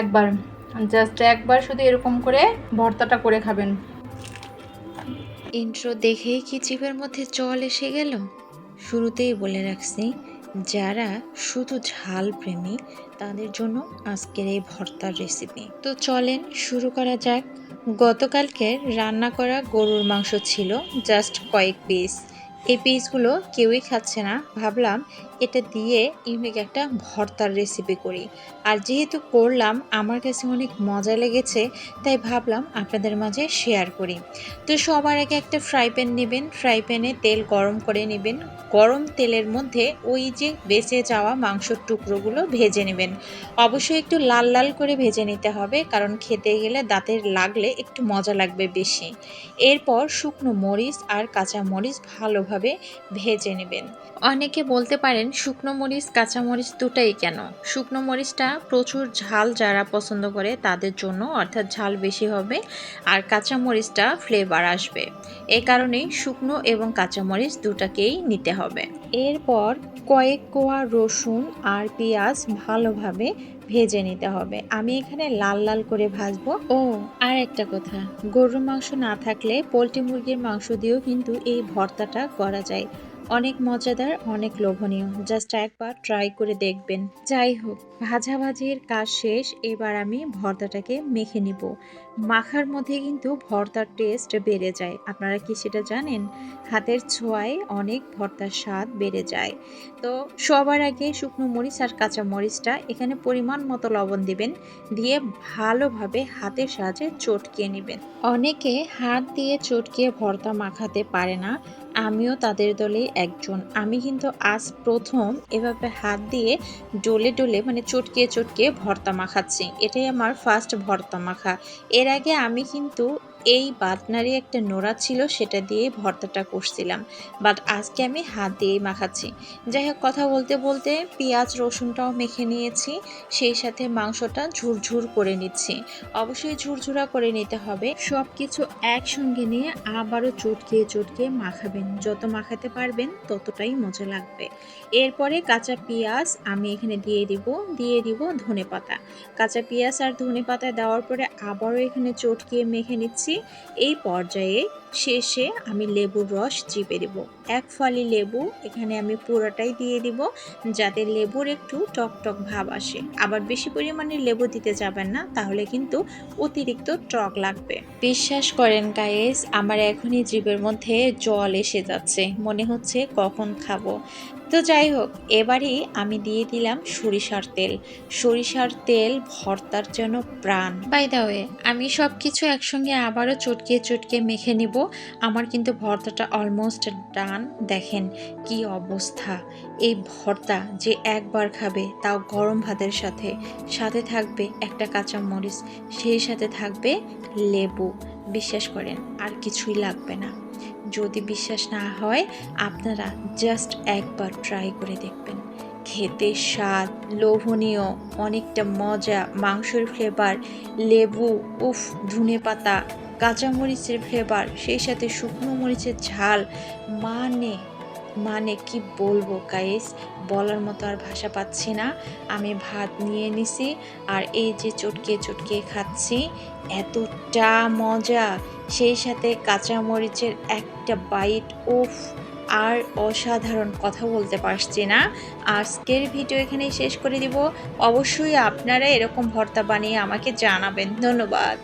একবার, জাস্ট একবার শুধু এরকম করে ভর্তাটা করে খাবেন। ইন্ট্রো দেখেই কি জিভের মধ্যে জল এসে গেল। শুরুতেই বলে রাখছি, যারা শুধু ঝাল প্রেমী তাদের জন্য আজকের এই ভর্তার রেসিপি। তো চলেন শুরু করা যাক। গতকালকে রান্না করা গরুর মাংস ছিল জাস্ট কয়েক পিস। এই পিসগুলো কেউই খাচ্ছে না, ভাবলাম এটা দিয়ে ইউনিক একটা ভর্তার রেসিপি করি। আর যেহেতু করলাম আমার কাছে অনেক মজা লেগেছে, তাই ভাবলাম আপনাদের মাঝে শেয়ার করি। তো সবার আগে একটা ফ্রাই প্যান নেবেন, ফ্রাই প্যানে তেল গরম করে নেবেন। গরম তেলের মধ্যে ওই যে বেঁচে যাওয়া মাংসের টুকরোগুলো ভেজে নেবেন। অবশ্যই একটু লাল লাল করে ভেজে নিতে হবে, কারণ খেতে গেলে দাঁতে লাগলে একটু মজা লাগবে বেশি। এরপর শুকনো মরিচ আর কাঁচা মরিচ ভালোভাবে ভেজে নেবেন। অনেকে বলতে পারেন শুকনো মরিচ কাঁচা মরিচ দুটাই কেন? শুকনো মরিচটা প্রচুর ঝাল যারা পছন্দ করে তাদের জন্য, অর্থাৎ ঝাল বেশি হবে, আর কাঁচা মরিচটা ফ্লেভার আসবে। এ কারণেই শুকনো এবং কাঁচা মরিচ দুটাকেই নিতে হবে। এরপর কয়েক কোয়া রসুন আর পেঁয়াজ ভালোভাবে ভেজে নিতে হবে। আমি এখানে লাল লাল করে ভাজবো। ও আর একটা কথা, গরুর মাংস না থাকলে পোলট্রি মুরগির মাংস দিয়েও কিন্তু এই ভর্তাটা করা যায়। অনেক মজাদার, অনেক লোভনীয়, জাস্ট একবার ট্রাই করে দেখবেন। যাই হোক, ভাজাভাজির কাজ শেষ, এবার আমি ভর্তাটাকে মেখে নিব। মাখার মধ্যে কিন্তু ভর্তার টেস্ট বেড়ে যায়। আপনারা কি সেটা জানেন? হাতের ছোঁয়ায় অনেক ভর্তার স্বাদ বেড়ে যায়। তো সবার আগে শুকনো মরিচ আর কাঁচা মরিচটা এখানে পরিমাণ মতো লবণ দিবেন, দিয়ে ভালোভাবে হাতের সাহায্যে চটকিয়ে নেবেন। অনেকে হাত দিয়ে চটকিয়ে ভর্তা মাখাতে পারে না, আমিও তাদের দলে একজন। আমি কিন্তু আজ প্রথম এভাবে হাত দিয়ে ডলে ডলে মানে চটকিয়ে চটকিয়ে ভর্তা মাখাচ্ছি। এটাই আমার ফার্স্ট ভর্তা মাখা। এর আগে আমি কিন্তু এই বাটনারি একটা নোড়া ছিল, সেটা দিয়ে ভর্তাটা করছিলাম, বাট আজকে আমি হাত দিয়েই মাখাচ্ছি। যাই হোক, কথা বলতে বলতে পেঁয়াজ রসুনটাও মেখে নিয়েছি, সেই সাথে মাংসটা ঝুরঝুর করে নিচ্ছি। অবশ্যই ঝুরঝুরা করে নিতে হবে। সব কিছু একসঙ্গে নিয়ে আবারও চটকিয়ে চটকিয়ে মাখাবেন। যত মাখাতে পারবেন ততটাই মজা লাগবে। এরপরে কাঁচা পেঁয়াজ আমি এখানে দিয়ে দিব ধনেপাতা। কাঁচা পেঁয়াজ আর ধনেপাতা দেওয়ার পরে আবারও এখানে চটকিয়ে মেখে নিচ্ছি। এই পর্যায়ে শেষে আমি লেবুর রস চিপে দেব। এক ফালি লেবু এখানে আমি পুরোটাই দিয়ে দিব, যাতে লেবুর একটু টক টক ভাব আসে। আবার বেশি পরিমাণে লেবু দিতে যাবেন না, তাহলে কিন্তু অতিরিক্ত টক লাগবে। বিশ্বাস করেন গাইস, আমার এখনই জিভের মধ্যে জল এসে যাচ্ছে, মনে হচ্ছে কখন খাবো। তো যাই হোক, এবারে আমি দিয়ে দিলাম সরিষার তেল। সরিষার তেল ভর্তার যেন প্রাণ। বাই দ্য ওয়ে, আমি সব কিছু একসঙ্গে আবারও চটকিয়ে চটকিয়ে মেখে নিব। আমার কিন্তু ভর্তাটা অলমোস্ট ডান। দেখেন কি অবস্থা। এই ভর্তা যে একবার খাবে, তাও গরম ভাতের সাথে, সাথে থাকবে একটা কাঁচা মরিচ, সেই সাথে থাকবে লেবু। বিশ্বাস করেন আর কিছুই লাগবে না। যদি বিশ্বাস না হয়, আপনারা জাস্ট একবার ট্রাই করে দেখবেন। খেতে স্বাদ, লোভনীয়, অনেকটা মজা, মাংসের ফ্লেভার, লেবু, উফ, ধনেপাতা, কাঁচামরিচের ফ্লেভার, সেই সাথে শুকনো মরিচের ঝাল। মানে মানে কি বলবো গাইস, বলার মতো আর ভাষা পাচ্ছি না। আমি ভাত নিয়ে নিছি আর এই যে চটকিয়ে চটকিয়ে খাচ্ছি, এতটা মজা, সেই সাথে কাঁচামরিচের একটা বাইট, উফ, আর অসাধারণ, কথা বলতে পারছি না। আজকের ভিডিও এখানেই শেষ করে দিব। অবশ্যই আপনারা এরকম ভর্তা বানিয়ে আমাকে জানাবেন। ধন্যবাদ।